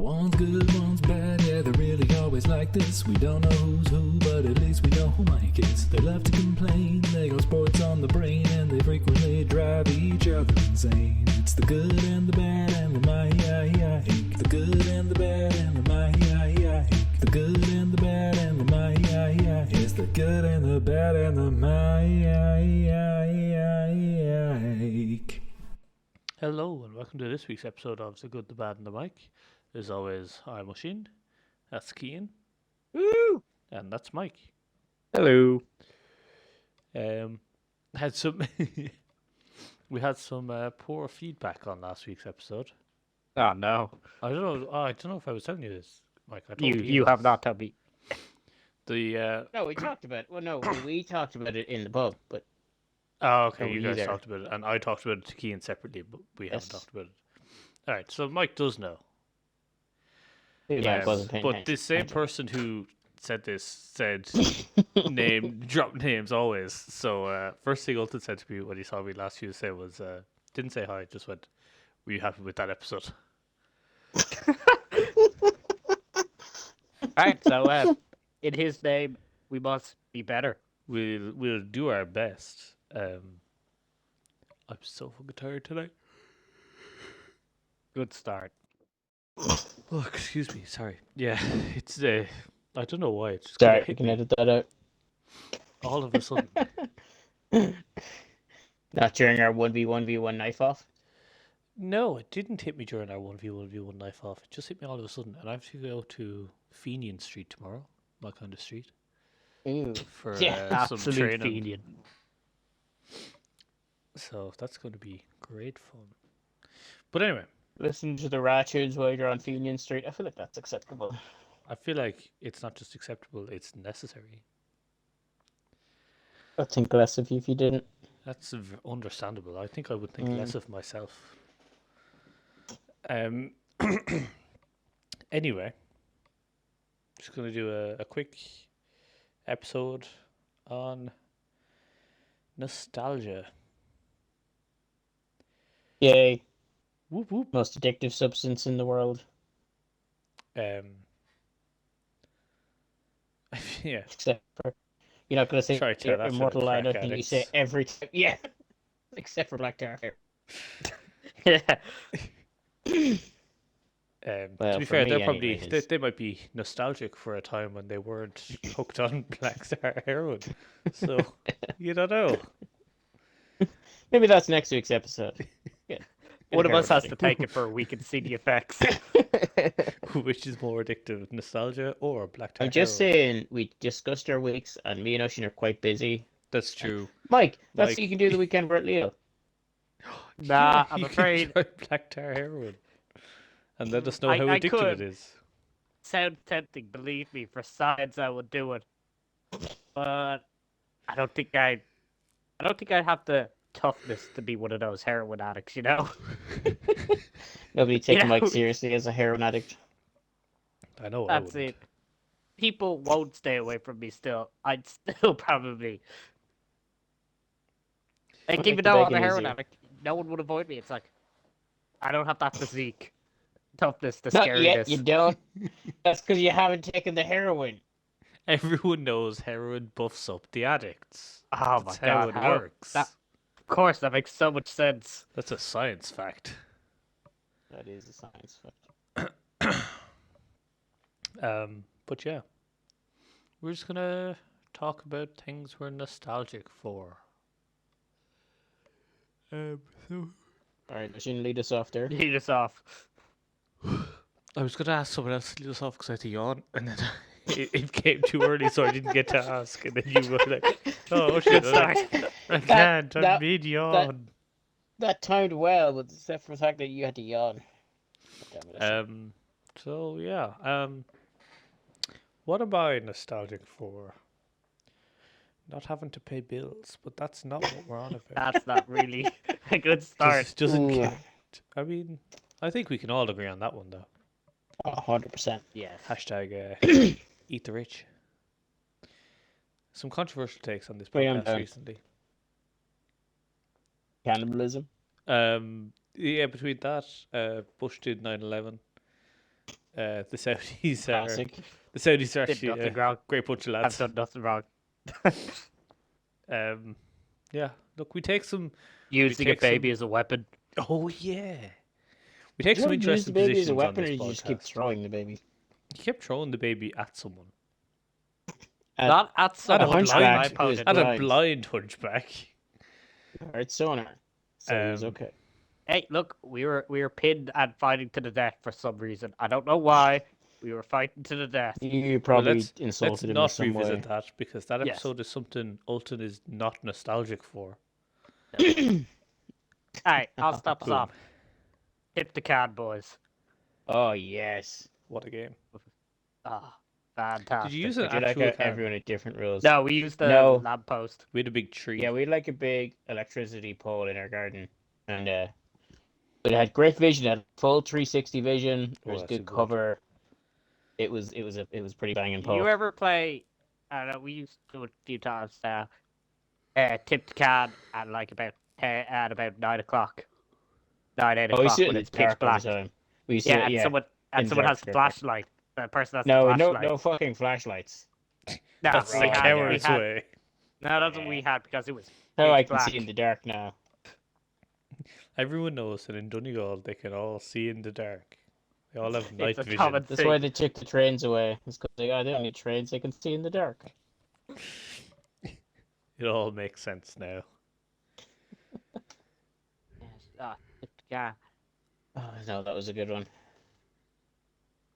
One's good, one's bad, yeah, they're really always like this. We don't know who's who, but at least we know who Mike is. They love to complain, they got sports on the brain, and they frequently drive each other insane. It's the good and the bad and the Mike. The good and the bad and the Mike. The good and the bad and the Mike. It's the good and the bad and the Mike. Hello and welcome to this week's episode of The Good, the Bad and the Mike. As always, I'm Oshin, that's Cian, Woo! and that's Mike. Hello. Had some we had some poor feedback on last week's episode. Oh no. I don't know if I was telling you this, Mike. I told You have not told me. The No, we talked about it. Well, no, we talked about it in the pub, but okay, No, you you guys there. talked about it, and I talked about it to Cian separately, but we haven't Yes. talked about it. All right, so Mike does know. yeah, I wasn't paying But attention. this same person who said this said drop names always. So first thing Ulton said to me when he saw me last Tuesday was didn't say hi, just went, "Were you happy with that episode?" Alright, so in his name, we must be better. We'll do our best. I'm so fucking tired tonight. Good start. Oh, excuse me, sorry. Yeah, it's I don't know why it's just Sorry, kinda we hit can me edit that out. all of a sudden. Not during our 1v1v1 knife off. No, it didn't hit me during our 1v1v1 knife off. It just hit me all of a sudden, and I have to go to Fenian Street tomorrow, my kind of street, Ooh. for Yeah, some Absolute training. Fenian. So that's going to be great fun. But anyway, Listen to the Ratchets while you're on Fenian Street. I feel like that's acceptable. I feel like it's not just acceptable, it's necessary. I'd think less of you if you didn't. That's understandable. I think I would think Mm. less of myself. Anyway, just going to do a quick episode on nostalgia. Yay. Whoop whoop. Most addictive substance in the world. Yeah. Except for... You're not going to say Sorry, Ted, that's for the immortal line, crack I think you say addicts. every time. Yeah. Except for Black Tar Heroin. Yeah. To Well, be for fair, me they're probably anyway, they might be nostalgic for a time when they weren't hooked on Black Tar Heroin. So you don't know. Maybe that's next week's episode. Yeah. One of us has to take it for a week and see the effects. Which is more addictive, nostalgia or Black Tar I'm just Heroin? saying, we discussed our weeks, and me and Ocean are quite busy. That's true. Mike, that's Like- what you can do the weekend we're at Leo. Nah, Yeah, I'm you afraid. can try Black Tar Heroin, and let us know I- how I addictive could. it is. Sounds tempting, believe me. For science, I would do it. But I don't think I'd have the toughness to be one of those heroin addicts, you know? Nobody taking You Mike know- seriously as a heroin addict. I know. That's I wouldn't. it. People won't stay away from me still. I'd still probably. Like, Make even the though I'm a bacon heroin easier. addict, no one would avoid me. It's like, I don't have that physique. Toughness, the Not yet, scariness. you don't. That's because you haven't taken the heroin. Everyone knows heroin buffs up the addicts. Oh That's my how God, it how- works. that- Of course, that makes so much sense. That's a science fact. That is a science fact. But yeah, we're just gonna talk about things we're nostalgic for. So Alright, I shouldn't lead us off there. Lead us off. I was gonna ask someone else to lead us off because I had to yawn, and then it came too early, so I didn't get to ask. And then you were like, "Oh shit, Good start. I can't. I'm that- mid yawn." That timed well, but except for the fact that you had to yawn. God damn it, I So yeah, what am I nostalgic for? Not having to pay bills, but that's not what we're on about. That's not really a good start. Doesn't Ooh. count. I mean, I think we can all agree on that one, though. 100%. Yes. Hashtag eat the rich. Some controversial takes on this Oh, yeah, I'm podcast down. recently. Cannibalism. Yeah, between that, Bush did 9/11. The Saudis are Classic. actually nothing a wrong. great bunch of I've lads. done nothing wrong. Yeah. Look, we take some. Using a take some- baby as a weapon. Oh yeah. We take Do some you use interesting the baby as positions a on weapon, this or you just keep podcast. throwing the baby? He kept throwing the baby at someone. Not at At a someone. hunchback I blind, who opponent. is at a blind. blind hunchback. Alright, sonar. So he was Um, okay. Hey, look, we were pinned and fighting to the death for some reason. I don't know why. We were fighting to the death. You Well, probably let's insulted him in not some revisit way. that because that Yes. episode is something Ulton is not nostalgic for. Alright, I'll stop us Boom. off. Tip the can, boys. Oh yes. What a game! Ah, fantastic. Did you use an We did like actual can? everyone at different rules. No, we used the No. lamppost. We had a big tree. Yeah, we had like a big electricity pole in our garden, and it had great vision, it had full 360 vision. There was that's good a good. cover. It was pretty banging Do pole. you ever play? I don't know. We used to do it a few times now. Tip the can at like about 9 o'clock, 8 Oh, we o'clock used to do it when in it's the pitch dark all black. the time. We used Yeah, to, and yeah. someone in the has dark, the dark. flashlight. The person has No, the flashlight. no fucking flashlights. No, That's we like had, we hours had, away. no, that's what we had because it was How I pitch can see black. in the dark now. Everyone knows that in Donegal they can all see in the dark. They all have night a vision. common That's why they took the trains away. It's because they don't need trains; they can see in the dark. It all makes sense now. Tip the can. Oh no, that was a good one.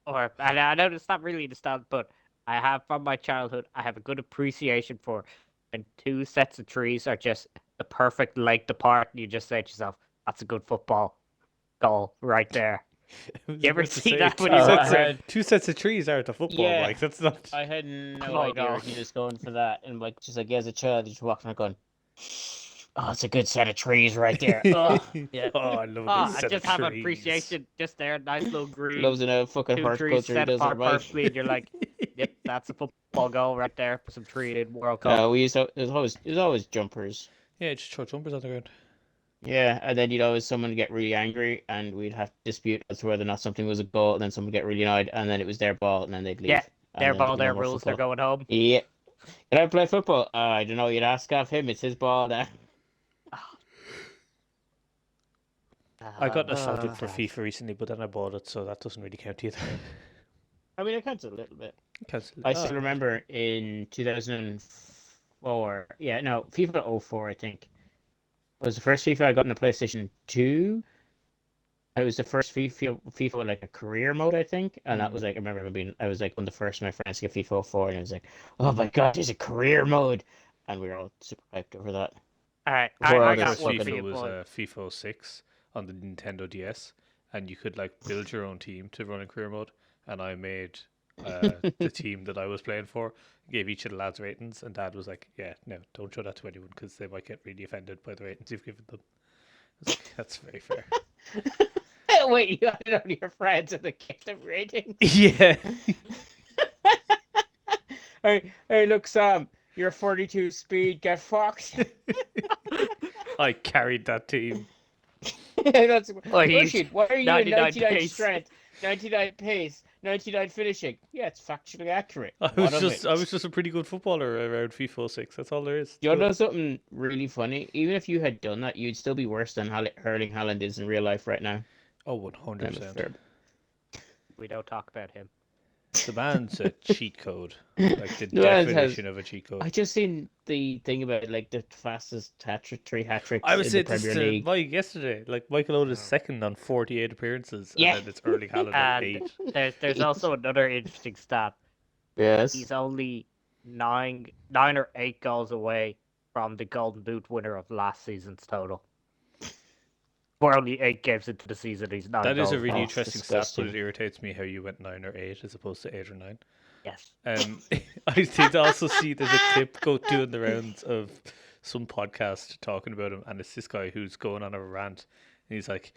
Or and I know it's not really nostalgic, but I have from my childhood. I have a good appreciation for when two sets of trees are just the perfect length apart, and you just say to yourself, "That's a good football goal right there." I was You ever about to see say, that when two you Oh, walk I sets of- had- two sets of trees aren't a football, Yeah. Mike. That's not. I had no Oh, idea no. he was going for that, and like just like as a child, you just walking around going, "Oh, it's a good set of trees right there." Ugh. Yeah. Oh, I love Ah, this I set just of have trees. appreciation just there, nice little green. Loves in a fucking Two trees horticulture. He set does it apart right. perfectly, and you're like, "Yep, that's a football goal right there for some tree in World Cup." We used to. It was always jumpers. Yeah, just throw jumpers on the ground. Yeah, and then you'd always someone get really angry, and we'd have to dispute as to whether or not something was a goal, and then someone would get really annoyed, and then it was their ball, and then they'd leave. Yeah, and their then ball, there'd be their no more rules. They're football. going home. Yeah. Can I play football? I don't know. You'd ask of him. It's his ball now. I got nostalgic for God. FIFA recently, but then I bought it, so that doesn't really count either. I mean, it counts a little bit. Cancel it. I still remember in 2004. Yeah, no, FIFA 04, I think. It was the first FIFA I got in the PlayStation 2. It was the first FIFA with like a career mode, I think. And that was like, I remember I was like one of the first of my friends to get FIFA 04, and I was like, oh my god, there's a career mode. And we were all super hyped over that. All right, Before I all got this First one for FIFA you, was boy. FIFA 06 on the Nintendo DS, and you could like build your own team to run in career mode. And I made the team that I was playing for, gave each of the lads ratings, and Dad was like, "Yeah, no, don't show that to anyone because they might get really offended by the ratings you've given them." I was like, that's very fair. Wait, you had it on your friends and they kicked them rating? Yeah. Hey, look, Sam, you're 42 speed, get fucked. I carried that team. That's Oh, he's bullshit. Why are you 99 99 pace. strength, 99 pace, 99 finishing? Yeah, it's factually accurate. I What of was it? just a pretty good footballer around FIFA 06. That's all there is. You know something really funny? Even if you had done that, you'd still be worse than Erling Haaland is in real life right now. Oh, 100%. We don't talk about him. The man's a cheat code, like the The man has- definition of a cheat code. I just seen the thing about like the fastest three hat tricks I was in saying the this Premier to League. Mike yesterday. Like Michael Owen is second on 48 appearances, Yeah. and then it's Erling Haaland at And 8. there's also another interesting stat. Yes. He's only 9 or 8 goals away from the Golden Boot winner of last season's total. We're only 8 games into the season. He's 9 That goals is a really away. interesting stat, disgusting. but it irritates me how you went 9 or 8 as opposed to 8 or 9. Yes. I did also see there's a clip doing the rounds of some podcast talking about him, and it's this guy who's going on a rant, and he's like,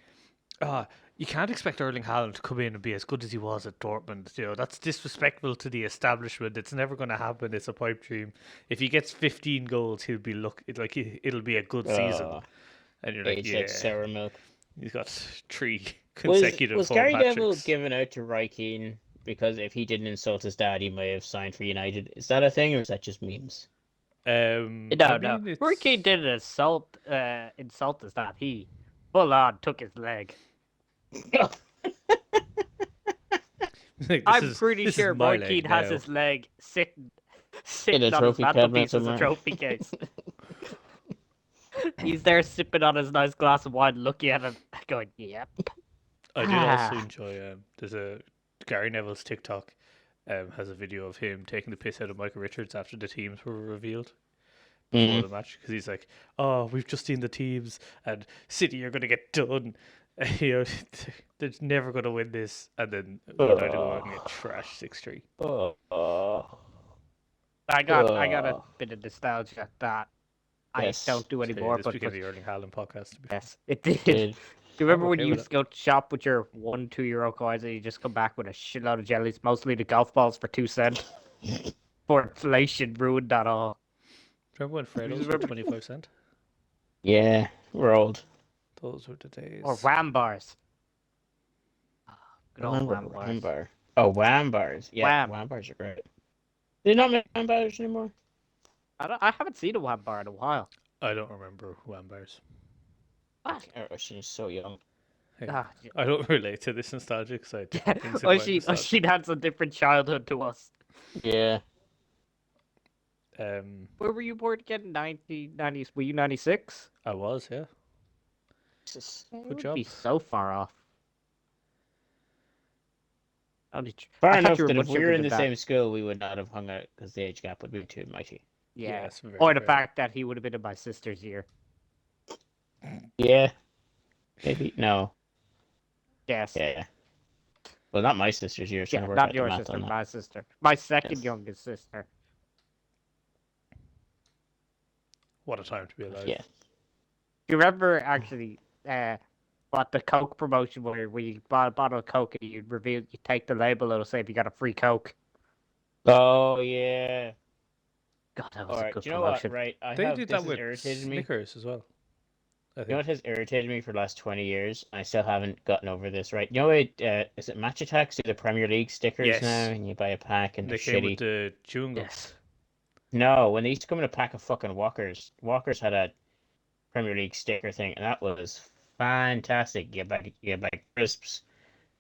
you can't expect Erling Haaland to come in and be as good as he was at Dortmund. You know, that's disrespectful to the establishment. It's never going to happen. It's a pipe dream. If he gets 15 goals, it'll be a good season. And you're like, Aged yeah, like sour milk. he's got 3 consecutive Was home Gary hat Neville tricks. given out to Roy Keane because if he didn't insult his dad, he may have signed for United? Is that a thing, or is that just memes? I No, no. mean, Roy it's Keane didn't insult us that. He full on took his leg. like, I'm pretty this is sure my Roy leg Keane has now. his leg In a sitting on his trophy cabinet mantelpiece as a somewhere. trophy case. He's there sipping on his nice glass of wine, looking at it, going, "Yep." I did also Ah. enjoy. There's a Gary Neville's TikTok. Has a video of him taking the piss out of Michael Richards after the teams were revealed before Mhm. the match because he's like, "Oh, we've just seen the teams, and City are going to get done. You know, they're never going to win this." And then United go out and get trashed 6-3. I got a bit of nostalgia that I Yes, don't do Okay, anymore. this But became the Erling Haaland podcast. To be fair. yes, it did. Did. Do you remember I'm when okay you with used to go to shop with your 1-2 euro coins and you just come back with a shitload of jellies, mostly the golf balls for 2 cents? For inflation ruined that all. Remember when Fredos were remember- 25 cent? Yeah, we're old. Those were the days. Or wham bars. Ah, good old Remember wham bars. Wham Bar? Oh, Wham Bars. Yeah, Wham. Wham Bars are great. They not make Wham Bars anymore? I haven't seen a wham bar in a while. I don't remember Wham Bars. What? Oh, she's so young. Hey, Ah, I don't relate to this nostalgic side. Things in my Oisin nostalgia. had a different childhood to us. Yeah. Where were you born again? 1990s? Were you 96? I was, yeah. Good job. Be so far off. Far I thought enough you were that much if we were younger in than the that. same school, we would not have hung out because the age gap would be too mighty. Yeah. Yes, very Or the fair. fact that he would have been in my sister's year. Yeah. Maybe. No. Yes. Yeah. Well, not my sister's year. Trying Yeah, to work not out the your math sister, on that. my sister. My second Yes. youngest sister. What a time to be alive. Yeah. Do you remember actually what the Coke promotion where you bought a bottle of Coke and you take the label, it'll say if you got a free Coke. Oh yeah. God, that was All a right. good Do you know what? promotion. Right. They This did that has with irritated me. Snickers as well. I You know think. what has irritated me for the last 20 years? I still haven't gotten over this, right? You know what? Is it Match Attax do the Premier League stickers Yes. now, and you buy a pack and They they're came shitty? with the chewing gum. Yes. No, when they used to come in a pack of fucking Walkers, Walkers had a Premier League sticker thing, and that was fantastic. You buy crisps.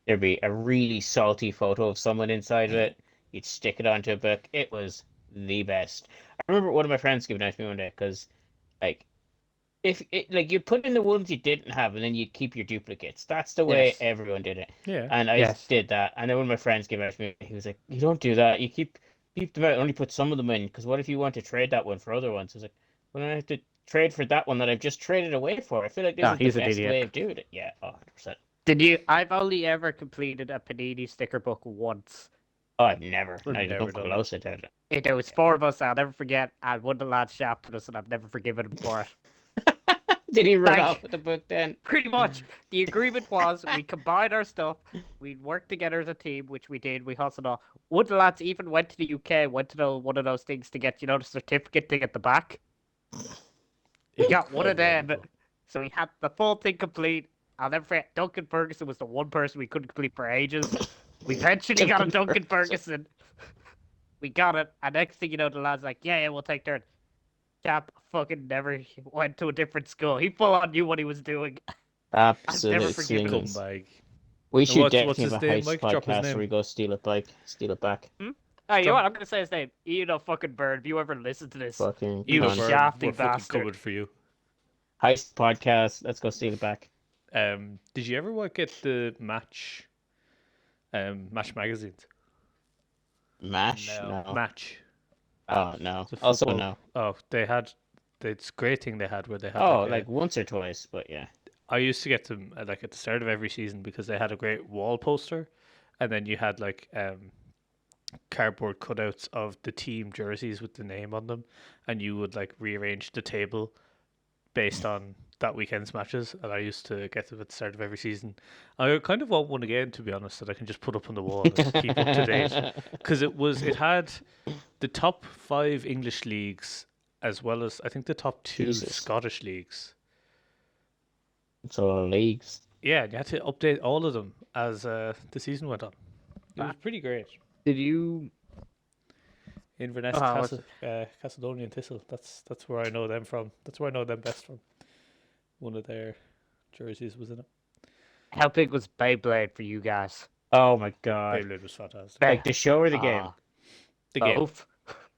There'd be a really salty photo of someone inside of it. You'd stick it onto a book. It was the best. I remember one of my friends giving it to me one day because, like, you'd put in the ones you didn't have, and then you'd keep your duplicates. That's the way Yes. everyone did it. Yeah. And I Yes. did that. And then one of my friends gave it to me. He was like, "You don't do that. You keep them out. Only put some of them in. Because what if you want to trade that one for other ones?" I was like, "Well, I have to trade for that one that I've just traded away for. I feel like this No, is he's the an best idiot. way of doing it." Yeah, 100%. Did you? I've only ever completed a Panini sticker book once. Oh, I've never. We've Not even never come done close to it. There was 4 of us. I'll never forget. And one of the lads shafted us, and I've never forgiven him for it. Did he run Like- off with the book then? Pretty much. The agreement was we combined our stuff, we'd work together as a team, which we did, we hustled all. One of the lads even went to the UK, went to one of those things to get, the certificate thing at the back. He got one of them, Incredible. so he had the full thing complete. I'll never forget, Duncan Ferguson was the one person we couldn't complete for ages. We eventually got a Duncan Ferguson. We got it, and next thing you know, the lad's like, yeah, we'll take turn. Chap fucking never went to a different school. He full on knew what he was doing. Absolutely. forgiven him. Scumbag. We should what's definitely his have a name, heist Mike? Drop his podcast name. where we go steal it back. Oh, you know what? I'm gonna say his name. You know, fucking bird. If you ever listen to this, Fucking You cunt. Bird. shafty We're fucking bastard. coming for you. Heist podcast. Let's go steal it back. Did you ever get the Match magazines? Mash? No. No. Match. Oh no. It's a Also football- no. Oh, they had. It's a great thing they had where they had. Oh, a- like once or twice, but yeah. I used to get them at the start of every season because they had a great wall poster, and then you had cardboard cutouts of the team jerseys with the name on them, and you would rearrange the table based on that weekend's matches. And I used to get them at the start of every season. I kind of want one again, to be honest, that I can just put up on the wall and just keep up to date, because it had the top 5 English leagues as well as I think the top 2 Jesus. Scottish leagues. It's all leagues. Yeah, you had to update all of them as the season went on. It was pretty great. Did you? Inverness what's Caledonian Thistle. That's where I know them from. That's where I know them best from. One of their jerseys was in it. How big was Beyblade for you guys? Oh my god! Beyblade was fantastic. Like the show or the game? The game. Both.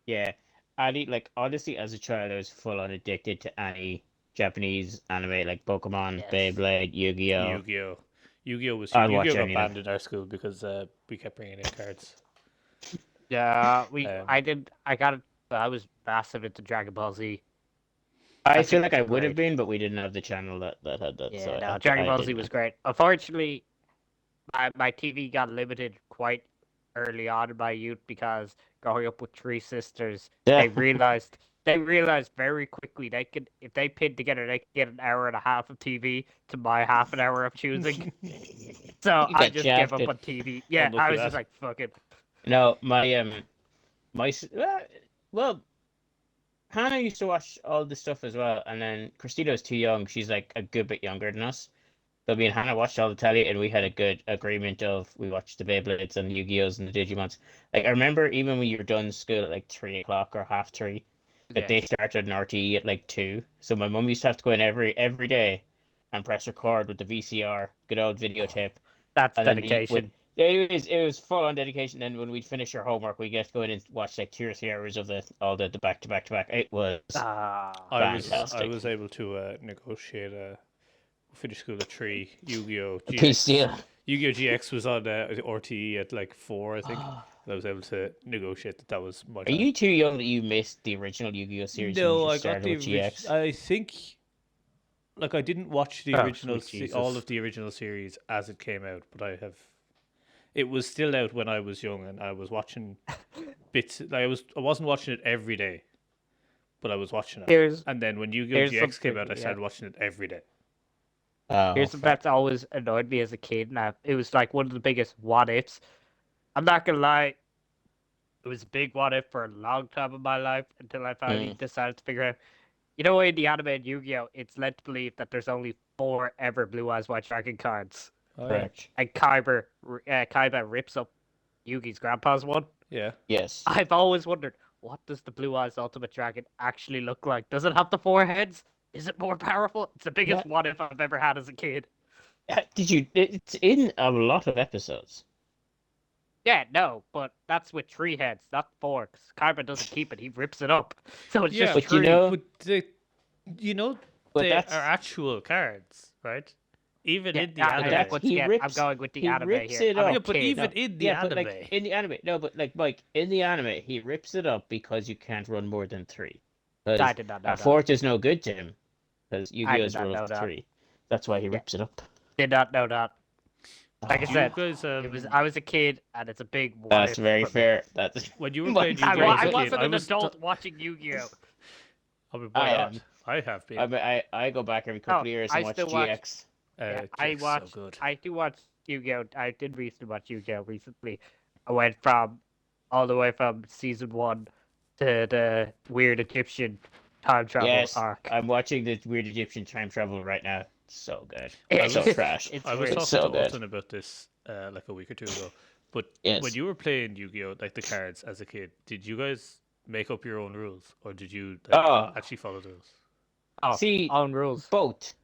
Yeah, like honestly, as a child, I was full on addicted to any Japanese anime like Pokemon, Yes. Beyblade, Yu-Gi-Oh. Yu-Gi-Oh. Yu-Gi-Oh was I'll Yu-Gi-Oh watch got any of them. banned in our school because we kept bringing in cards. Yeah, Um, I did. I was massive into Dragon Ball Z. I think feel it like was I would have great. been, but we didn't have the channel that had that. Yeah, so no, I Dragon Ball Z didn't was know. great. Unfortunately, my TV got limited quite early on in my youth because growing up with three sisters, Yeah. they realized very quickly they could, if they pinned together, they could get an hour and a half of TV to my half an hour of choosing. So You I got just gave up shafted. on TV. Yeah, look I at was that. just like, fuck it. No, well, Hannah used to watch all the stuff as well, and then Christina's too young. She's like a good bit younger than us. So me and Hannah watched all the telly, and we had a good agreement of we watched the Beyblades and the Yu-Gi-Ohs and the Digimons. Like I remember even when you were done school at like 3 o'clock or 3:30, that they Yes. started an RTE at like 2. So my mum used to have to go in every day and press record with the VCR, good old videotape. That's And then dedication. it was full on dedication. Then when we'd finish our homework, we get to go in and watch like 2 or 3 hours of all the back to back to back. It was Ah, I fantastic. was able to negotiate finish school at 3. Yu-Gi-Oh A piece GX. deal. Yu-Gi-Oh GX was on RTE at like 4, I think. And I was able to negotiate that was my Are time. you too young that you missed the original Yu-Gi-Oh series when you No, just I got started the with original. GX? I think, like, I didn't watch the Oh, original, sweet Jesus. all of the original series as it came out, but I have. It was still out when I was young, and I was watching bits. Like I wasn't watching it every day, but I was watching it. Here's And then when Yu-Gi-Oh here's GX came something, out, I yeah. started watching it every day. Oh, Here's something fair. that's always annoyed me as a kid. Now it was like one of the biggest what ifs. I'm not gonna lie, it was a big what if for a long time in my life until I finally decided to figure out. You know, in the anime in Yu-Gi-Oh, it's led to believe that there's only 4 ever Blue Eyes White Dragon cards, Oh, Correct. and Kaiba rips up Yugi's grandpa's one. Yeah. Yes. I've always wondered, what does the Blue Eyes Ultimate Dragon actually look like? Does it have the 4 heads? Is it more powerful? It's the biggest Yeah. what if I've ever had as a kid. Did you? It's in a lot of episodes. Yeah, no, but that's with 3 heads, not 4. 'Cause Kaiba doesn't keep it; he rips it up. So it's Yeah, just but you 3. know- But they that's are actual cards, right? Even Yeah, in the I- anime. that's- once he again, I'm rips- going with the he anime rips here. it I'm a up. Yeah, but kid. even in the yeah, anime. but like in the anime, no, but like Mike, in the anime, he rips it up because you can't run more than 3. I did not know A that. 4th is no good to him because I Yu-Gi-Oh's did not rule know of that. 3. That's why he Yeah. rips it up. Did not know that. Like I Do said, you guys, it was I was a kid, and it's a big what That's if very for me. fair. That's when you were Mike, playing I, Yu-Gi-Oh wa- as I a kid, wasn't I an was adult watching Yu-Gi-Oh. I mean, I why am. not? I have been. I go back every couple of years and I watch still watch- GX. Yeah, GX is so good. I do watch Yu-Gi-Oh. I did recently watch Yu-Gi-Oh. Recently, I went from all the way from season 1 to the weird Egyptian time travel Yes, arc. I'm watching the weird Egyptian time travel right now. So good. It's so was- trash. It's I was weird. talking so to good. Alton about this like a week or two ago. But Yes. when you were playing Yu-Gi-Oh, like the cards as a kid, did you guys make up your own rules, or did you actually follow the rules? Oh, See, own rules. both.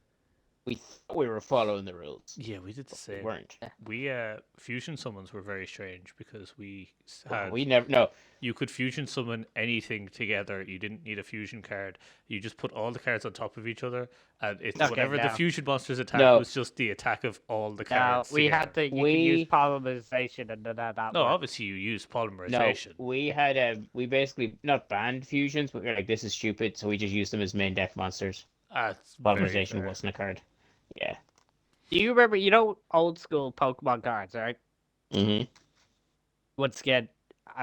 We thought we were following the rules. Yeah, we did the We same. weren't. We fusion summons were very strange because we had We never. No. you could fusion summon anything together. You didn't need a fusion card. You just put all the cards on top of each other, and it's Okay, whatever the now- fusion monster's attack No. was just the attack of all the Now cards. we together. had to. You could We- use polymerization and that. No, worked. obviously you use No. polymerization. We had we basically not banned fusions, but we were like, this is stupid, so we just used them as main deck monsters. That's very Polymerization fair. wasn't a card. Yeah. Do you remember? You know, old school Pokemon cards, right? Mm-hmm. Once again,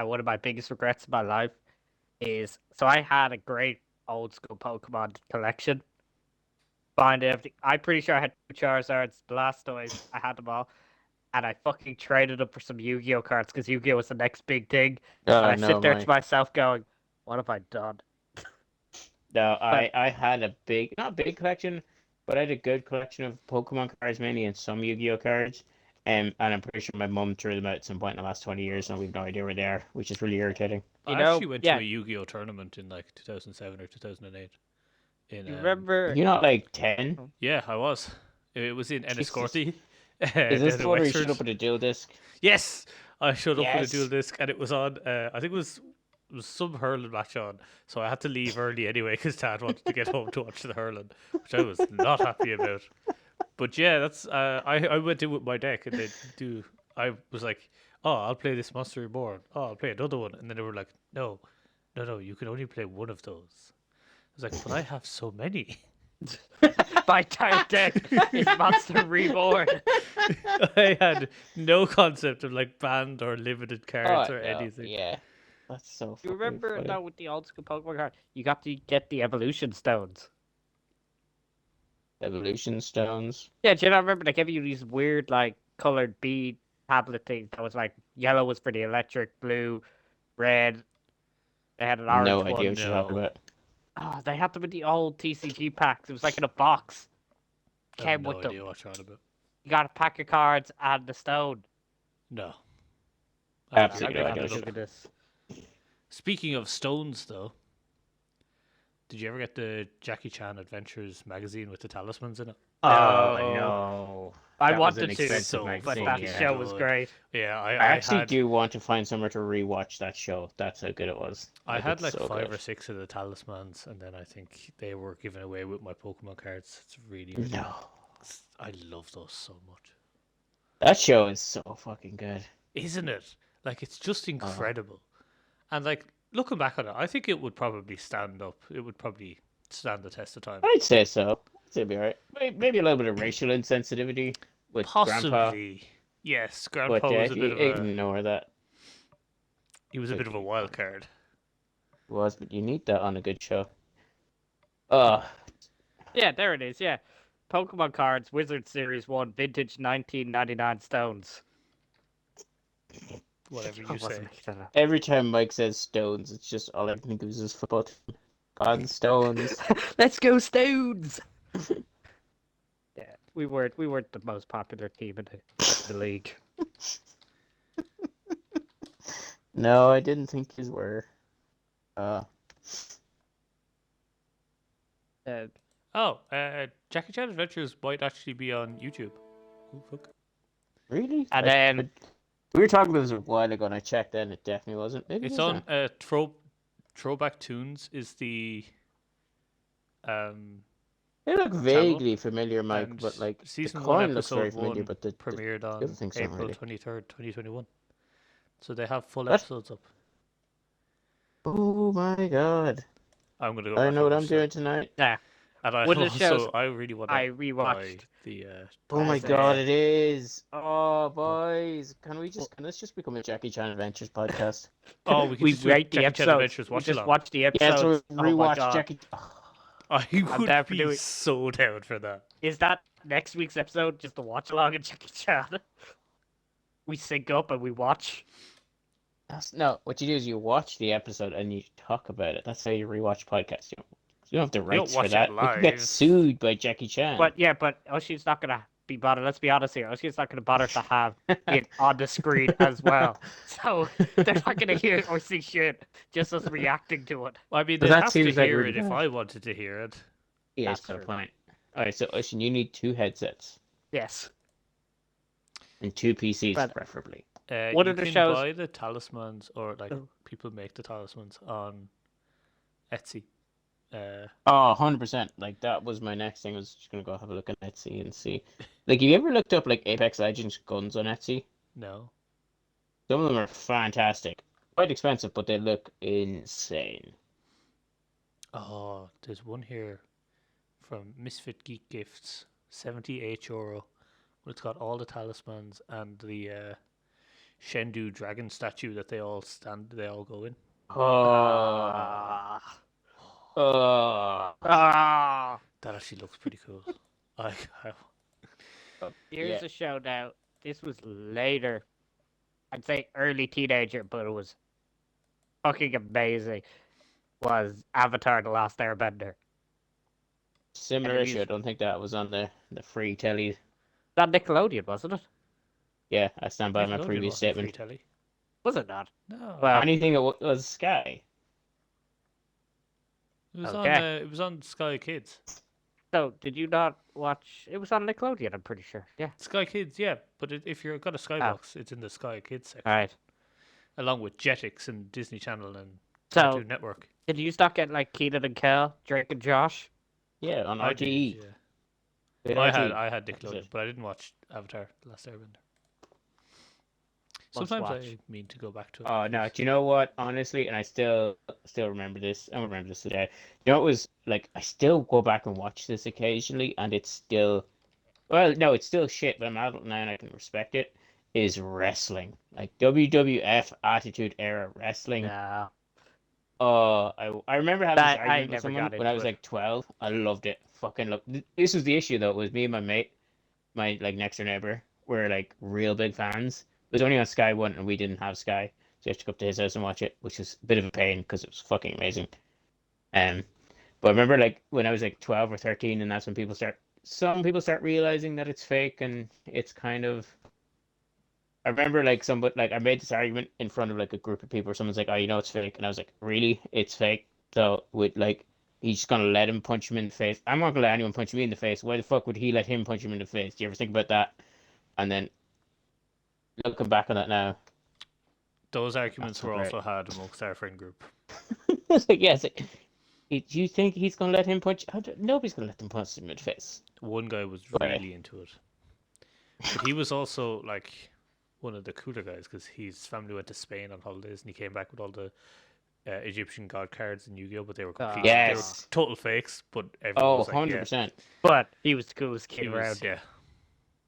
one of my biggest regrets in my life is I had a great old school Pokemon collection. Find everything. I'm pretty sure I had Charizards, Blastoise. I had them all, and I fucking traded them for some Yu-Gi-Oh cards because Yu-Gi-Oh was the next big thing. Oh, And I no, sit there Mike. to myself going, "What have I done?" No, I had a big, not big collection, but I had a good collection of Pokemon cards mainly and some Yu-Gi-Oh cards. And I'm pretty sure my mum threw them out at some point in the last 20 years, and we've no idea where they are, which is really irritating. You I know, actually went yeah. to a Yu-Gi-Oh tournament in like 2007 or 2008. You remember? You're not like 10? Yeah, I was. It was in Jesus. Enniscorthy. Is this the one where you showed up with a dual disc? Yes, I showed up with a Yes. dual disc, and it was on. I think it was some hurling match on, so I had to leave early anyway because Dad wanted to get home to watch the hurling, which I was not happy about. But yeah, that's I went in with my deck, and they do. I was like, oh, I'll play this Monster Reborn. Oh, I'll play another one, and then they were like, no, you can only play one of those. I was like, but I have so many. My entire deck is Monster Reborn. I had no concept of like banned or limited cards or no, anything. Yeah. That's so You fucking remember funny. though with the old school Pokemon card, you got to get the evolution stones. Evolution stones. Yeah, do you not remember they gave you these weird like colored bead tablet things that was like yellow was for the electric, blue, red. They had an orange No one. idea what you're talking No. about. Oh, they had them in the old TCG packs. It was like in a box. I have Came no with them. idea what you're on about. You got a pack of cards and the stone. No. Absolutely I'm no gonna idea have what to look at this. Speaking of stones, though, did you ever get the Jackie Chan Adventures magazine with the talismans in it? Oh, No. no. I That was an wanted to, expensive so but magazine, that fucking show was good. great. Yeah, I I actually had do want to find somewhere to rewatch that show. That's how good it was. I had it's like so 5 good. or 6 of the talismans, and then I think they were given away with my Pokemon cards. It's really, really No. I love those so much. That show is so fucking good. Isn't it? Like, it's just incredible. And like, looking back on it, I think it would probably stand up. It would probably stand the test of time. I'd say so. I'd say it'd be alright. Maybe a little bit of racial insensitivity with Grandpa. Possibly. Yes, Grandpa But was a bit of a ignore that. he was a bit of a wild card. Was, but you need that on a good show. Yeah, there it is. Yeah, Pokemon cards, Wizard Series 1, vintage 1999 stones. Whatever I you say. wasn't making that up. Every time Mike says stones, it's just all I can think of is football team. On stones. Let's go Stones! Yeah, we weren't the most popular team in the league. No, I didn't think his were. Jackie Chan Adventures might actually be on YouTube. Oh, fuck. Really? And then We were talking about this a while ago, and I checked, and it definitely wasn't. Maybe It's it on is Throwback Tunes is the They look vaguely familiar, Mike, and but like the season 1 coin looks very episode familiar, 1 but the premiered on other things don't April really. 23rd, 2021. So they have full What? episodes up. Oh my god! I'm gonna go. I back know what and I'm watch doing that. tonight. yeah, And I One of the also shows I really want I to buy rewatched. the Oh my As a- god, it is! Oh boys, can this just become a Jackie Chan Adventures podcast? we can We just do rate the Jackie Chan episodes. Adventures We watch just along. watch the Yeah, episodes. so we Oh my rewatch god. Jackie. I would down for be doing- so down for that. Is that next week's episode just a watch along of Jackie Chan? We sync up and we watch. No, what you do is you watch the episode and you talk about it. That's how you rewatch podcasts. You don't have the don't rights for watch it that. You could get live. sued by Jackie Chan. But Oshin's not gonna be bothered. Let's be honest here. Oshin's not gonna bother to have it on the screen as well. So they're not gonna hear or see shit. Just us reacting to it. I mean, But they'd that have to seems like hear really it if bad. I wanted to hear it. Yeah, That's that's the true. point. Alright, so Ocean, you need 2 headsets Yes. and 2 PCs, But- preferably. One You of the can shows- buy the talismans, or like Oh. people make the talismans on Etsy. Oh, 100%. Like, that was my next thing. I was just going to go have a look at Etsy and see. Like, have you ever looked up, like, Apex Legends guns on Etsy? No. Some of them are fantastic. Quite expensive, but they look insane. Oh, there's one here from Misfit Geek Gifts, €78. Well, it's got all the talismans and the Shendu dragon statue that they all go in. Oh. Ah. That actually looks pretty cool. I Here's Yeah. a show now. This was later. I'd say early teenager, but it was fucking amazing. Was Avatar: The Last Airbender. Similar Enemies. issue. I don't think that was on the free telly. That Nickelodeon, wasn't it? Yeah, I stand by my Nickelodeon previous wasn't free statement. telly. Was it not? No. Well, Anything that was Sky. It was on. Okay. It was on Sky Kids. so did you not watch? It was on Nickelodeon, I'm pretty sure. Yeah. Sky Kids, yeah. But if you've got a Skybox, it's in the Sky Kids section, All right. along with Jetix and Disney Channel and So Cartoon Network. did you not get like Keenan and Kel, Drake and Josh? Yeah, on I did, RTE. yeah. With I RTE. had That was Nickelodeon, it. but I didn't watch Avatar: The Last Airbender. Must Sometimes watch. I mean to go back to it. Oh no! Do you know what? Honestly, and I still remember this. I remember this today. You know, it was like I still go back and watch this occasionally, and it's still, well, no, it's still shit. But I'm an adult now, and I can respect it. Is wrestling like WWF Attitude Era wrestling? No. I remember having this I argument with never someone got when I into was it. like 12. I loved it. Fucking love. This was the issue though. It was me and my mate, my like next door neighbor, were like real big fans. It was only on Sky One, and we didn't have Sky, so you have to go up to his house and watch it, which was a bit of a pain because it was fucking amazing. Um, but I remember like when I was like 12 or 13, and that's when some people start realizing that it's fake, and it's kind of. I remember like somebody like I made this argument in front of like a group of people. Where someone's like, "Oh, you know it's fake," and I was like, "Really? It's fake?" So with like. He's just gonna let him punch him in the face. I'm not gonna let anyone punch me in the face. Why the fuck would he let him punch him in the face? Do you ever think about that? And then looking back on that now, Those arguments That's were not also had amongst our friend group. it's like, yeah, it's like, do you think he's gonna let him punch? Nobody's gonna let them punch him in the face. One guy was Right. really into it, but he was also like one of the cooler guys because his family went to Spain on holidays and he came back with all the Egyptian god cards in Yu-Gi-Oh, but they were completely they were Yes. total fakes. But everyone Oh, was like, yeah, 100%. But he was the coolest kid he around. was, yeah.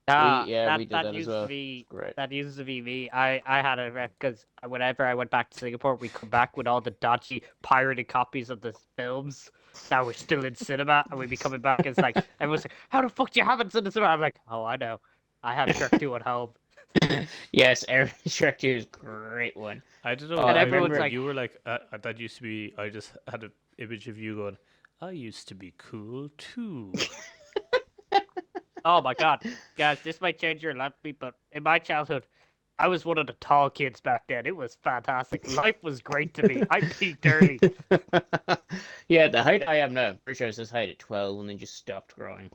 We did that that as used well. to be Great. that used to be me. I had a because whenever I went back to Singapore, we come back with all the dodgy pirated copies of the films that were still in cinema, and we'd be coming back. It's like everyone's like, "How the fuck do you have it in the cinema?" I'm like, "Oh, I know. I have Shrek 2 at home." Yes, Shrek 2 is a great one. I don't know. Oh, And I everyone's remember like- you were like, that used to be. I just had an image of you going, I used to be cool too. Oh my god, guys, this might change your life, but in my childhood, I was one of the tall kids back then. It was fantastic. Life was great to me. I peaked early. Yeah, the height I am now, I'm pretty sure I was this height at 12 and then just stopped growing.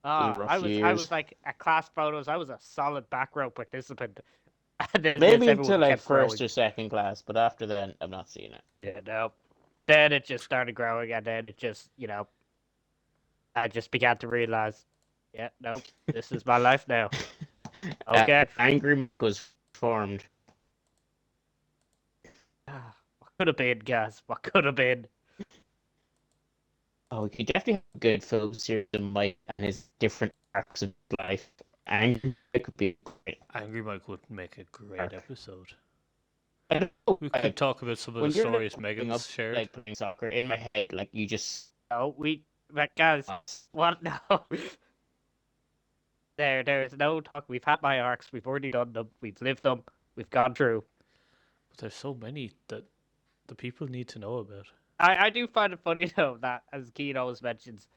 rough I years. was like at class photos. I was a solid back row participant. And then Maybe yes, everyone until like kept first growing. or second class, but after then, I'm not seeing it. Yeah, no. Then it just started growing, and then it just, I just began to realize, yeah, no, this is my life now. Okay. Angry Mike was formed. What could have been, guys? What could have been? Oh, we could definitely have a good film series of Mike and his different arcs of life. Angry Mike could be great. Angry Mike would make a great Arc. episode. I don't know, We could talk about some of when the you're stories growing Megan's up, shared. like playing soccer, in my head, like you just. Oh, but guys, what? No. There is no talk. We've had my arcs. We've already done them. We've lived them. We've gone through. But there's so many that the people need to know about. I do find it funny though that, as Keane always mentions,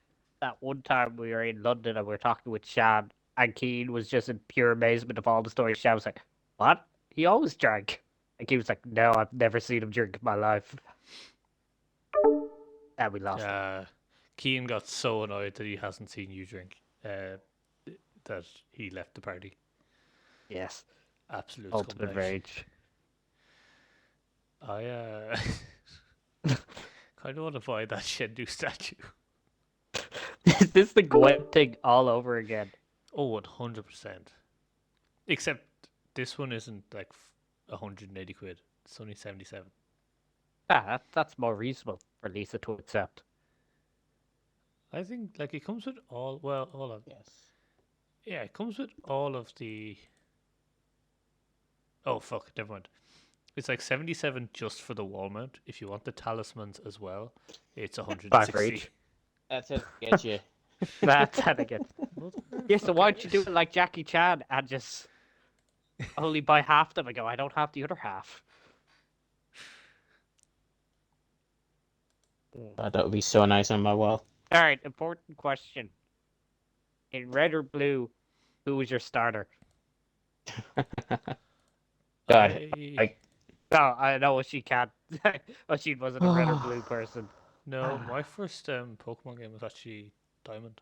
that one time we were in London and we were talking with Shan, and Keane was just in pure amazement of all the stories. Shan was like, "What? He always drank?" And Keane was like, "No, I've never seen him drink in my life." And we lost him. Keane got so annoyed that he hasn't seen you drink that he left the party. Yes, Absolute ultimate scumbag. rage. I kind of want to buy that Shendu statue. Is this the Gwen thing all over again? Oh, 100%. Except this one isn't like 180 quid. It's only 77. That's more reasonable for Lisa to accept. I think like it comes with all. Well, hold on. Yes. Yeah, it comes with all of the. Oh fuck! Never mind. It's like 77 just for the wall mount. If you want the talismans as well, it's 160. each. That's it. Get you. That's how they get. Yeah, so why'd you do it like Jackie Chan and just only buy half them and go, I don't have the other half? That would be so nice on my wall. All right, important question. In red or blue, who was your starter? God, I No, I know she can't. She wasn't a red or blue person. no, my first Pokemon game was actually Diamond.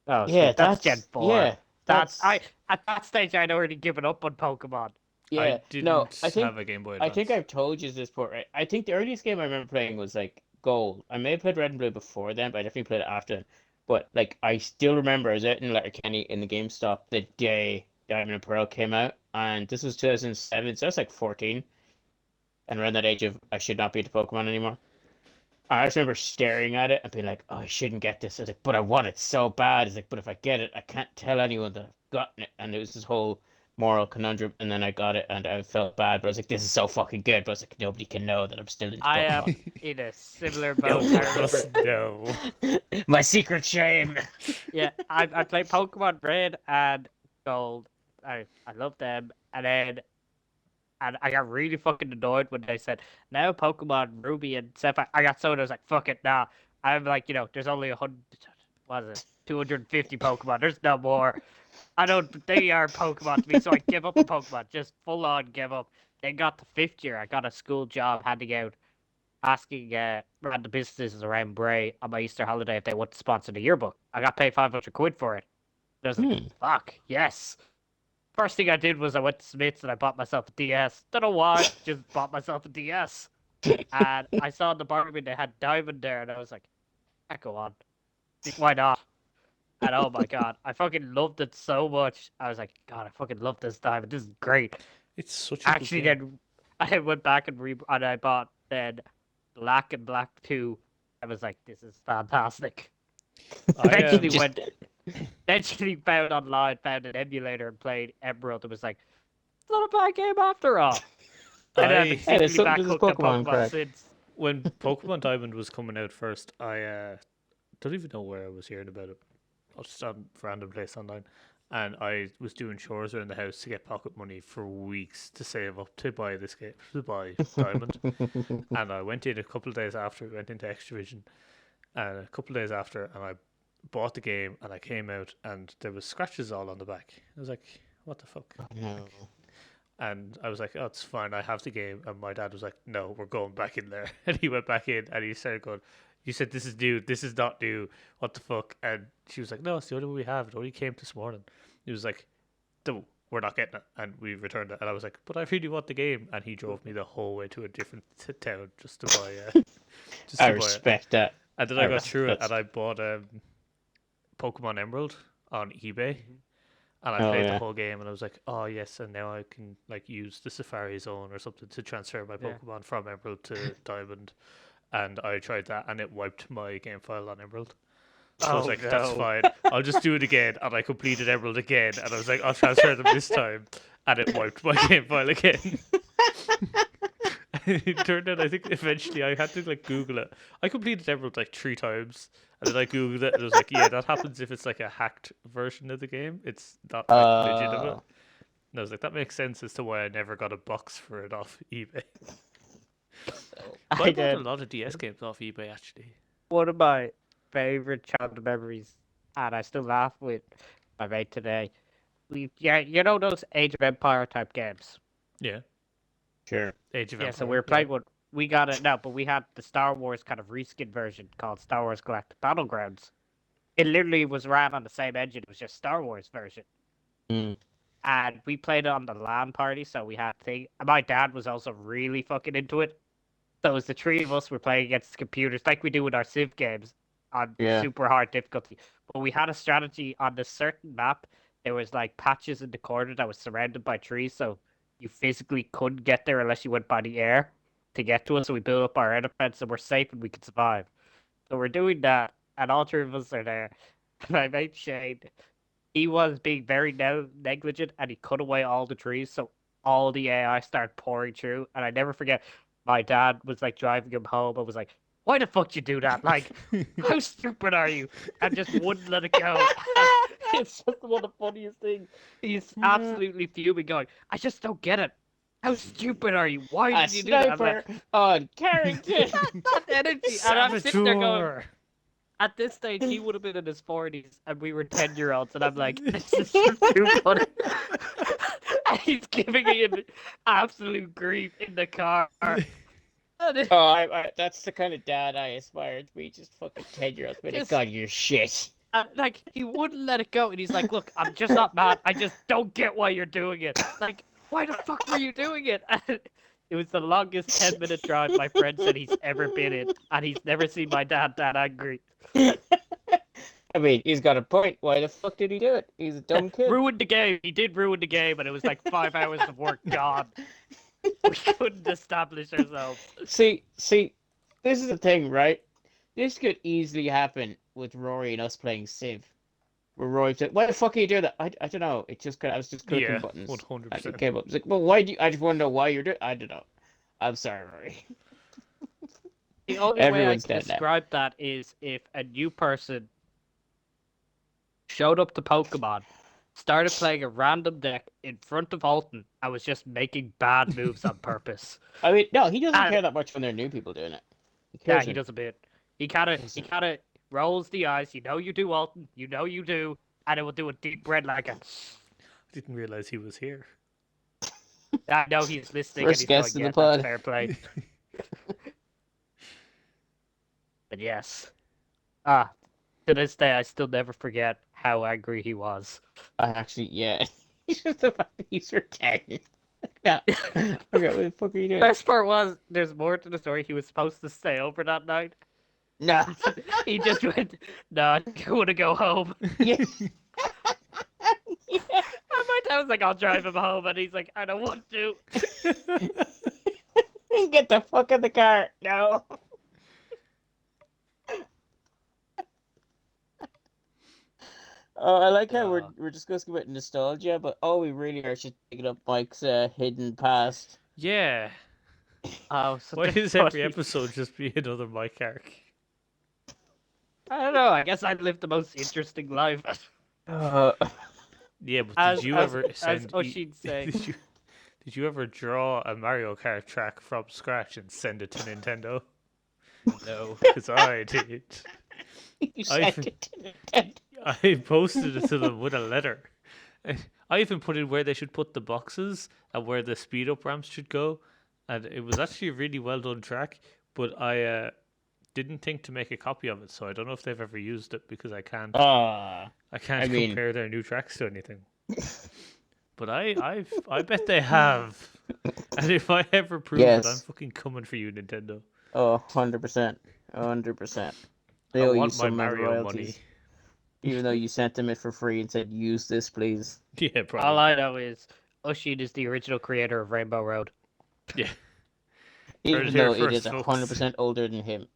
Oh, yeah, sweet. That's Gen 4. That's I that's at that stage I'd already given up on Pokemon. yeah. I No, didn't have a Game Boy I think Advance. I've told you this before, right? I think the earliest game I remember playing was like Gold. I may have played Red and Blue before then, but I definitely played it after then. But like I still remember I was out in Letterkenny in the GameStop the day Diamond and Pearl came out, and this was 2007, so I was like 14, and around that age of I should not be into Pokemon anymore. I just remember staring at it and being like, "Oh, I shouldn't get this." I was like, "But I want it so bad." It's like, "But if I get it, I can't tell anyone that I've gotten it." And it was this whole moral conundrum. And then I got it, and I felt bad. But I was like, "This is so fucking good." But I was like, "Nobody can know that I'm still into I am Pokemon." in a similar No boat. one I remember. must know. My secret shame. Yeah, I played Pokemon Red and Gold. I love them, and I got really fucking annoyed when they said now Pokemon Ruby and Sapphire. I got so I was like, fuck it, nah. I'm like, there's only 100, what is it, 250 Pokemon. There's no more. I don't. They are Pokemon to me, so I give up on Pokemon. Just full on give up. Then got the fifth year. I got a school job handing out, asking random businesses around Bray on my Easter holiday if they want to sponsor the yearbook. I got paid 500 quid for it. I was like, Hmm. fuck, yes. First thing I did was I went to Smith's and I bought myself a DS. Don't know why, just bought myself a DS. And I saw in the bargain they had Diamond there, and I was like, go on. Why not? And oh my god, I fucking loved it so much. I was like, God, I fucking love this Diamond. This is great. It's such a good Actually, game. then I went back and I bought then Black and Black 2. I was like, this is fantastic. Eventually I went eventually found online, found an emulator and played Emerald. It was like, it's not a bad game after all. And then I've been I Hey, there's secretly back this is hooked on Pokemon Pokemon crack. since. when Pokemon Diamond was coming out first, I don't even know where I was hearing about it. I was just on a random place online, and I was doing chores around the house to get pocket money for weeks to save up to buy this game, to buy Diamond. And I went in a couple of days after, went into Extravision, and a couple of days after, and I bought the game, and I came out, and there was scratches all on the back. I was like, what the fuck? No. And I was like, oh, it's fine, I have the game. And my dad was like, no, we're going back in there. And he went back in and he started going, you said this is new, this is not new, what the fuck? And she was like, no, it's the only one we have, it only came this morning. He was like, no, we're not getting it. And we returned it. And I was like, but I really want the game. And he drove me the whole way to a different town just to buy just I to buy it. respect that. And then I got through it and I bought Pokemon Emerald on eBay. And I played the whole game, and I was like, "Oh yes!" And now I can like use the Safari Zone or something to transfer my Yeah. Pokemon from Emerald to Diamond. And I tried that, and it wiped my game file on Emerald. So I was Oh, like, "That's no. fine. I'll just do it again." And I completed Emerald again, and I was like, "I'll transfer them this time," and it wiped my game file again. It turned out, I think eventually I had to like Google it. I completed Emerald like 3 times, and then I Googled it, and it was like, yeah, that happens if it's like a hacked version of the game. It's not like legitimate. And I was like, that makes sense as to why I never got a box for it off eBay. But I I bought a did. lot of DS games off eBay actually. One of my favorite childhood memories, and I still laugh with my mate today. You know those Age of Empire type games. Yeah, Sure. Age of Yeah, Empire. so we were playing one. We got it now, but we had the Star Wars kind of reskin version called Star Wars Galactic Battlegrounds. It literally was ran on the same engine. It was just Star Wars version. Mm. And we played it on the LAN party, so we had thing. My dad was also really fucking into it. So it was the three of us were playing against computers, like we do with our Civ games, on Yeah. super hard difficulty. But we had a strategy on this certain map. There was like patches in the corner that was surrounded by trees, so you physically couldn't get there unless you went by the air to get to us. So we built up our air defense, so we're safe and we could survive. So we're doing that, and all three of us are there. My mate Shane, he was being very negligent, and he cut away all the trees, so all the AI started pouring through. And I never forget, my dad was like driving him home. I was like, "Why the fuck you do that? Like, how stupid are you?" And just wouldn't let it go. It's just one of the funniest things. He's absolutely fuming, going, "I just don't get it. How stupid are you? Why A did you do that? I'm sniper like, on Carrington. that energy. And I'm sitting there going, Saboteur. at this stage, he would have been in his 40s, and we were 10-year-olds, and I'm like, this is just too funny. And he's giving him absolute grief in the car. Oh, that's the kind of dad I aspire to be. Just fucking 10-year-olds. But Just- God, you're shit. Like, he wouldn't let it go, and he's like, look, I'm just not mad. I just don't get why you're doing it. Like, why the fuck were you doing it? And it was the longest 10-minute drive my friend said he's ever been in, and he's never seen my dad that angry. I mean, he's got a point. Why the fuck did he do it? He's a dumb kid. Ruined the game. He did ruin the game, and it was like 5 hours of work gone. We couldn't establish ourselves. See, this is the thing, right? This could easily happen with Rory and us playing Civ. Where Rory said, "Why the fuck are you doing that?" I don't know. It just I was just clicking Yeah, buttons. 100%. And it came up. It's like, well, why do you? I just want to know why you're doing. I don't know. I'm sorry, Rory. The only Everyone's way I dead can now. describe that is if a new person showed up to Pokemon, started playing a random deck in front of Alton, and was just making bad moves on purpose. I mean, no, he doesn't And- care that much when there are new people doing it. Yeah, cares he when- does a bit. He kind of rolls the eyes. You know you do, Alton. You know you do, and it will do a deep red like a. Didn't realize he was here. I know he's listening First and he's guest going, of yeah, the that's pod." fair play. But yes. To this day, I still never forget how angry he was. I actually, yeah. He's just the fact that he's for 10. Yeah. Okay, what the fuck are you doing? Best part was, there's more to the story. He was supposed to stay over that night. No. He just went, no, I want to go home. Yeah. And my dad was like, I'll drive him home. And he's like, I don't want to. Get the fuck in the car. No. Oh, I like how we're discussing about nostalgia, but all we really are just picking up Mike's hidden past. Yeah. Oh, so Why that's does every funny. episode just be another Mike arc? I don't know. I guess I lived the most interesting life. Yeah, but As- did you as- ever as send? Oshin say. Did you ever draw a Mario Kart track from scratch and send it to Nintendo? No, because I did. You I- sent it to Nintendo. I posted it to them with a letter. I even put in where they should put the boxes and where the speed up ramps should go, and it was actually a really well done track. But I didn't think to make a copy of it, so I don't know if they've ever used it because I can't. I can't I mean- compare their new tracks to anything. But I bet they have. And if I ever prove it, I'm Yes. fucking coming for you, Nintendo. Oh, 100%. 100%. They I owe you want my some Mario royalties. money. Even though you sent them it for free and said, use this, please. Yeah, probably. All I know is Oshin is the original creator of Rainbow Road. Yeah. Even it here though it first, is folks. 100% older than him.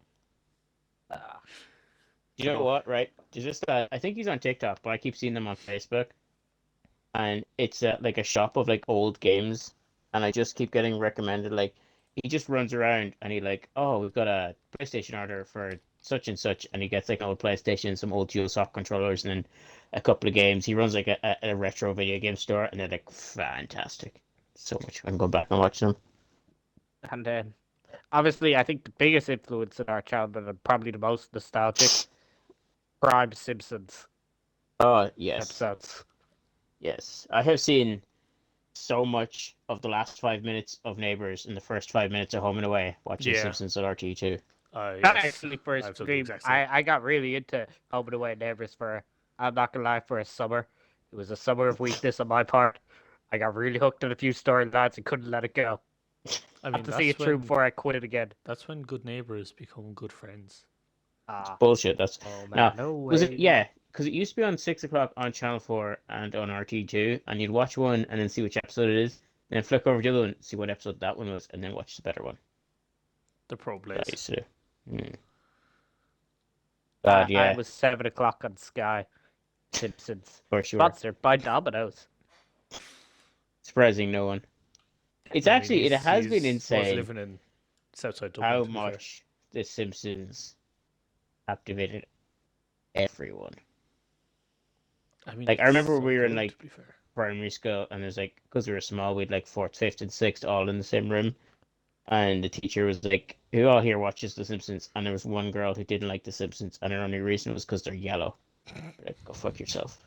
You know what, right? There's this I think he's on TikTok, but I keep seeing them on Facebook. And it's like a shop of like old games. And I just keep getting recommended, like, he just runs around and he like, oh, we've got a PlayStation order for such and such. And he gets like an old PlayStation, some old DualShock controllers, and then a couple of games. He runs like a retro video game store, and they're like fantastic. So much fun going back and watching them. And then, obviously, I think the biggest influence in our childhood and probably the most nostalgic, Prime Simpsons Oh, yes. episodes. Yes, I have seen so much of the last 5 minutes of Neighbours in the first 5 minutes of Home and Away watching Yeah. Simpsons on RT2. That Yes, actually for I a have something stream, exact same. I got really into Home and Away Neighbors for, I'm not gonna lie, for a summer. It was a summer of weakness on my part. I got really hooked on a few storylines and couldn't let it go. I I mean, had to see it through before I quit it again. that's when good neighbors become good friends. Bullshit, that's... Oh No, man, no way. Was it? Yeah, because it used to be on 6 o'clock on Channel 4 and on RT2, and you'd watch one and then see which episode it is, then flick over to the other one, see what episode that one was, and then watch the better one. The pro That I plays. used to do. God, yeah, It was 7 o'clock on Sky. Simpsons. for sure. Sponsored by Domino's. Surprising no one. It's I mean, actually, it he's- has been he's- was insane living in Southside Dublin. how to be fair. much The Simpsons captivated everyone. I mean, like, I it's remember so we were in, good, like, to be fair. primary school, and there's like, because we were small, we'd like fourth, fifth, and sixth all in the same room. And the teacher was like, "Who all here watches The Simpsons?" And there was one girl who didn't like The Simpsons, and her only reason was because they're yellow. Like, go fuck yourself.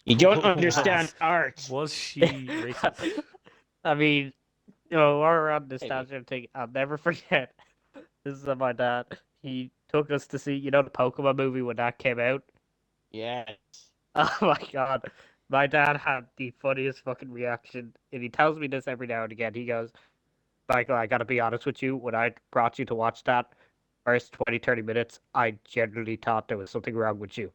You don't understand art. Was she racist? I mean, while we're on this Maybe. tangent thing, I'll never forget. This is my dad. He took us to see, the Pokemon movie when that came out. Yes. Oh my god. My dad had the funniest fucking reaction. And he tells me this every now and again. He goes, Michael, I gotta be honest with you. When I brought you to watch that first 20, 30 minutes, I genuinely thought there was something wrong with you.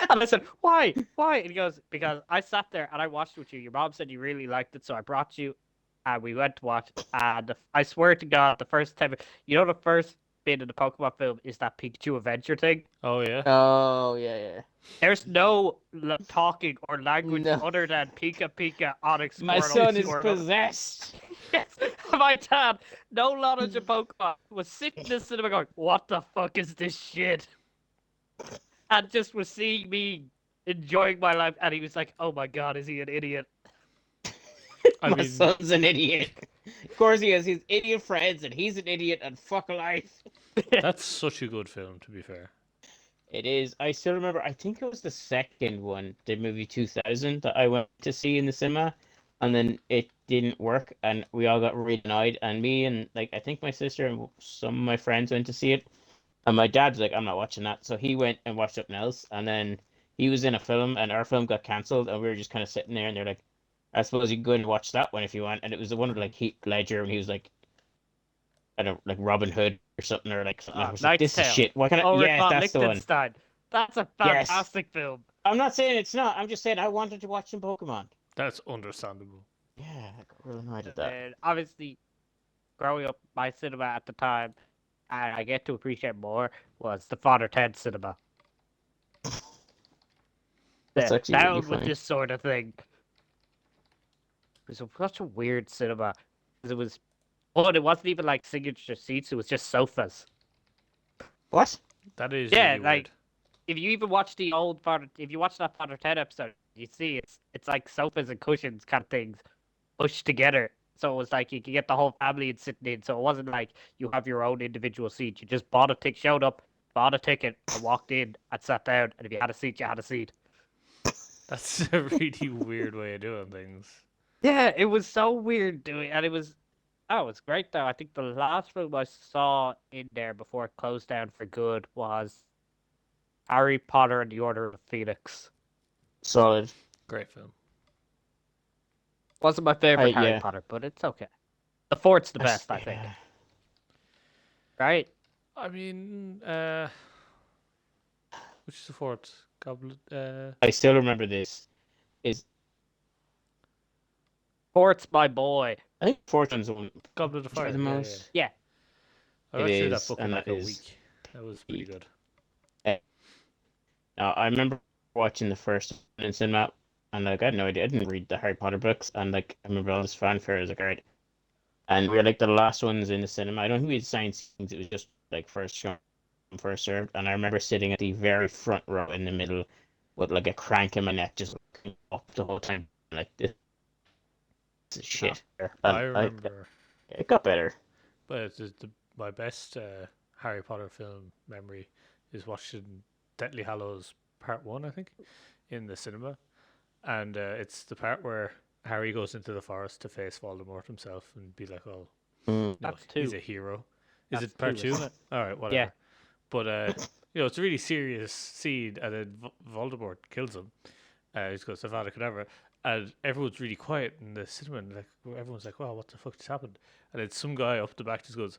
And I said, why? Why? And he goes, because I sat there and I watched with you. Your mom said you really liked it, so I brought you and we went to watch it. And I swear to God, the first time, the first bit of the Pokemon film is that Pikachu adventure thing. Oh yeah. Oh, yeah. There's no talking or language No. other than Pika Pika, Onyx, My Squirtle, son is Squirtle. possessed. Yes, my dad, no knowledge of Pokemon, was sitting in the cinema going, "What the fuck is this shit?" And just was seeing me enjoying my life, and he was like, "Oh my god, is he an idiot?" I My mean, son's an idiot. Of course he is. He's idiot friends, and he's an idiot and fuck life. that's such a good film. To be fair. It is. I still remember. I think it was the second one, the movie 2000, that I went to see in the cinema, and then it didn't work, and we all got really annoyed. And me and I think my sister and some of my friends went to see it, and my dad's like, "I'm not watching that," so he went and watched something else, and then he was in a film, and our film got cancelled, and we were just kind of sitting there, and they're like, "I suppose you can go and watch that one if you want," and it was the one with like Heath Ledger, and he was like, I don't like Robin Hood or something, or like something. I was like, Knight's "This is Tale. shit." Why can't I? Ulrich Yes, von that's the one. Liechtenstein. That's a Yes. fantastic film. I'm not saying it's not. I'm just saying I wanted to watch some Pokemon. That's understandable. Yeah, I got really annoyed at that. And obviously, growing up, my cinema at the time, and I get to appreciate more, was the Father Ted cinema. That's actually really Down with funny. this sort of thing. It was such a weird cinema. It was, it wasn't even like signature seats. It was just sofas. What? That is Yeah, really like weird. if you even watch the old if you watch that Father Ted episode, you see it's like sofas and cushions kind of things pushed together. So it was like you could get the whole family and sitting in. So it wasn't like you have your own individual seat. You just bought a ticket, showed up, bought a ticket, and walked in and sat down. And if you had a seat, you had a seat. That's a really weird way of doing things. Yeah, it was so weird doing, and it was great though. I think the last film I saw in there before it closed down for good was Harry Potter and the Order of the Phoenix. Solid. Great film. Wasn't my favorite Harry yeah. Potter, but it's okay. The fourth's the That's- best, I think. yeah. Right? I mean, which is the fourth? Goblet. I still remember this. Is Fourth's my boy. I think fourth one's the one Goblet of for Fire. the most. Yeah. I It read through that is, book in and like that a is- week. That was pretty good. Now I remember watching the first one in cinema, and like I had no idea. I didn't read the Harry Potter books, and like I remember all this fanfare. I was like, alright. And we were like the last ones in the cinema. I don't think we had signed seats. It was just like first shown, first served. And I remember sitting at the very front row in the middle with like a crank in my neck, just looking up the whole time. Like this is shit. And I remember, it got better. but my best Harry Potter film memory is watching Deathly Hallows Part 1, I think, in the cinema. And it's the part where Harry goes into the forest to face Voldemort himself and be like, oh, Mm. That's he's two. a hero. That's Is it part two, 2? isn't it? All right, whatever. Yeah. But, it's a really serious scene, and then Voldemort kills him. He's got Avada Kedavra, and everyone's really quiet in the cinema, and like everyone's like, wow, what the fuck just happened? And then some guy up the back just goes,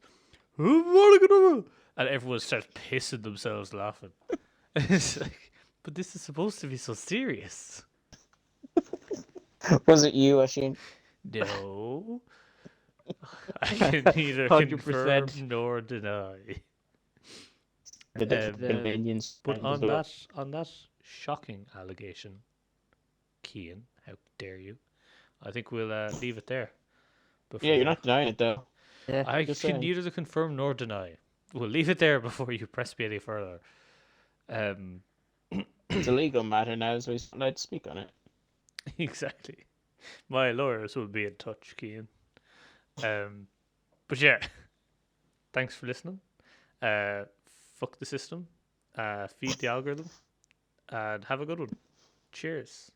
Avada Kedavra! And everyone starts pissing themselves laughing. It's like, but this is supposed to be so serious. Was it you, Ashin? No. I can neither 100%. confirm nor deny. The different the- minions. But and on the- that shocking allegation, Cian, how dare you? I think we'll leave it there. Yeah, you're not denying it though. Yeah. I just can saying. neither confirm nor deny. We'll leave it there before you press me any further. It's a legal matter now, so he's not allowed to speak on it. Exactly. My lawyers will be in touch, Cian. But yeah, thanks for listening. Fuck the system. Feed the algorithm. And have a good one. Cheers.